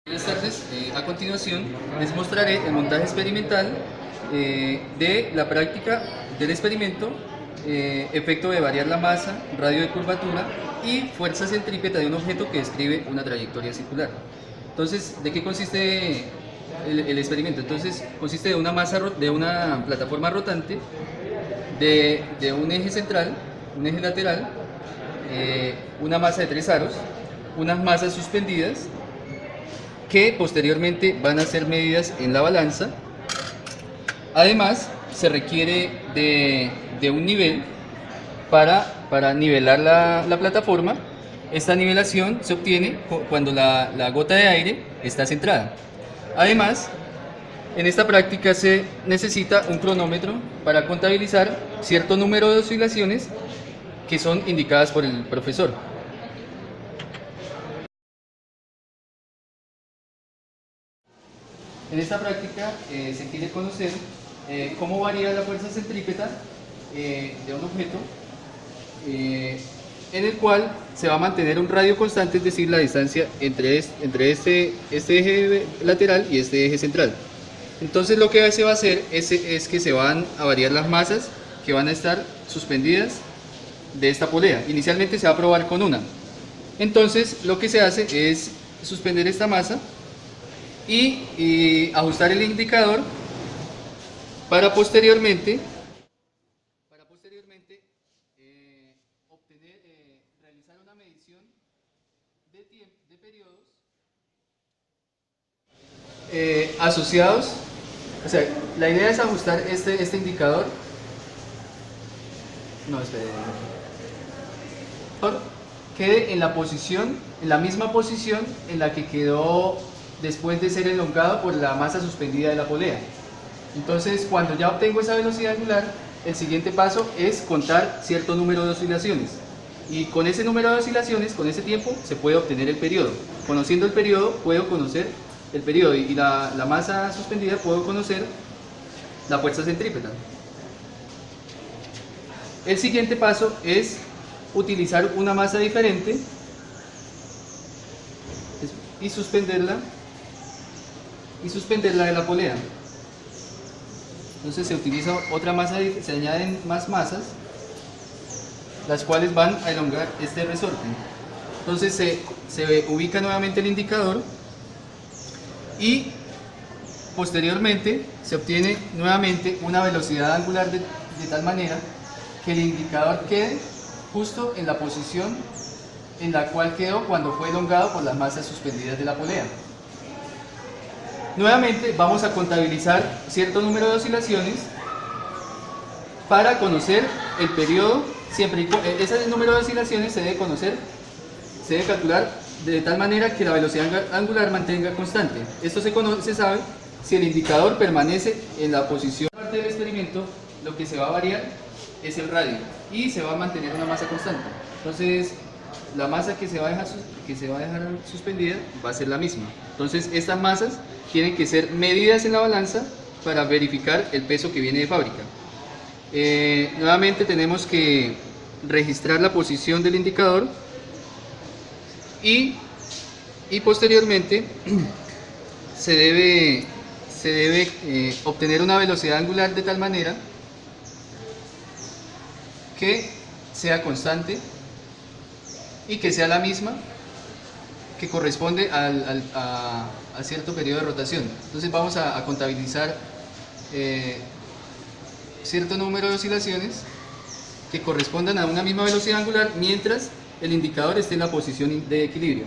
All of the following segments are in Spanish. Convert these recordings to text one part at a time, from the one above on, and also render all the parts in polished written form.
Buenas tardes, a continuación les mostraré el montaje experimental de la práctica del experimento, efecto de variar la masa, radio de curvatura y fuerza centrípeta de un objeto que describe una trayectoria circular. Entonces, ¿de qué consiste el experimento? Entonces, consiste de una masa, de una plataforma rotante, de un eje central, un eje lateral, una masa de 3 aros, unas masas suspendidas que posteriormente van a ser medidas en la balanza. Además, se requiere de un nivel para nivelar la plataforma. Esta nivelación se obtiene cuando la gota de aire está centrada. Además, en esta práctica se necesita un cronómetro para contabilizar cierto número de oscilaciones que son indicadas por el profesor. En esta práctica se quiere conocer cómo varía la fuerza centrípeta de un objeto en el cual se va a mantener un radio constante, es decir, la distancia entre este eje lateral y este eje central. Entonces lo que se va a hacer es que se van a variar las masas que van a estar suspendidas de esta polea. Inicialmente se va a probar con una. Entonces lo que se hace es suspender esta masa y ajustar el indicador para posteriormente realizar una medición de periodos asociados. O sea, la idea es ajustar este indicador. No, espere. Quede en la posición, en la misma posición en la que quedó después de ser elongado por la masa suspendida de la polea. Entonces, cuando ya obtengo esa velocidad angular, el siguiente paso es contar cierto número de oscilaciones. Y con ese número de oscilaciones, con ese tiempo, se puede obtener el periodo. Conociendo el periodo, puedo conocer el periodo y la masa suspendida, puedo conocer la fuerza centrípeta. El siguiente paso es utilizar una masa diferente y suspenderla de la polea. Entonces se utiliza otra masa, se añaden más masas, las cuales van a elongar este resorte. Entonces se ubica nuevamente el indicador y posteriormente se obtiene nuevamente una velocidad angular de tal manera que el indicador quede justo en la posición en la cual quedó cuando fue elongado por las masas suspendidas de la polea. Nuevamente vamos a contabilizar cierto número de oscilaciones para conocer el periodo. Siempre ese número de oscilaciones se debe conocer, se debe calcular de tal manera que la velocidad angular mantenga constante. Esto se sabe si el indicador permanece en la posición. Parte del experimento, lo que se va a variar es el radio y se va a mantener una masa constante. Entonces la masa que se va a dejar suspendida va a ser la misma. Entonces estas masas tienen que ser medidas en la balanza para verificar el peso que viene de fábrica. Nuevamente tenemos que registrar la posición del indicador y posteriormente se debe obtener una velocidad angular de tal manera que sea constante y que sea la misma que corresponde a cierto periodo de rotación. Entonces vamos a contabilizar cierto número de oscilaciones que correspondan a una misma velocidad angular mientras el indicador esté en la posición de equilibrio.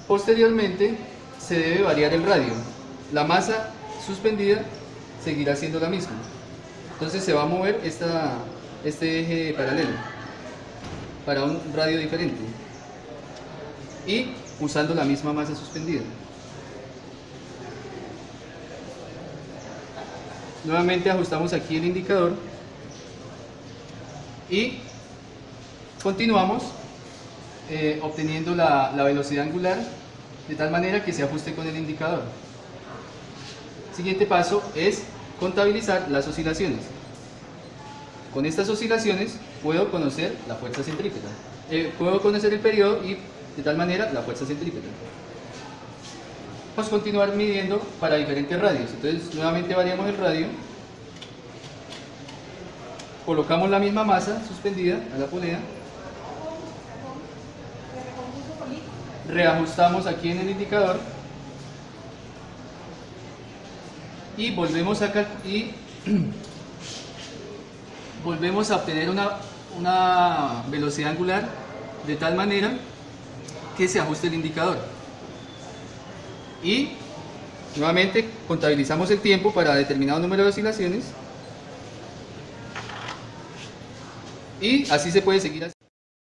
Posteriormente se debe variar el radio. La masa suspendida seguirá siendo la misma. Entonces se va a mover este eje paralelo para un radio diferente y usando la misma masa suspendida. Nuevamente ajustamos aquí el indicador y continuamos obteniendo la velocidad angular de tal manera que se ajuste con el indicador. El siguiente paso es contabilizar las oscilaciones. Con estas oscilaciones puedo conocer la fuerza centrípeta, puedo conocer el periodo y de tal manera la fuerza centrípeta. Vamos a continuar midiendo para diferentes radios. Entonces nuevamente variamos el radio, colocamos la misma masa suspendida a la polea, reajustamos aquí en el indicador y volvemos a obtener una velocidad angular de tal manera que se ajuste el indicador. Y nuevamente contabilizamos el tiempo para determinado número de oscilaciones y así se puede seguir.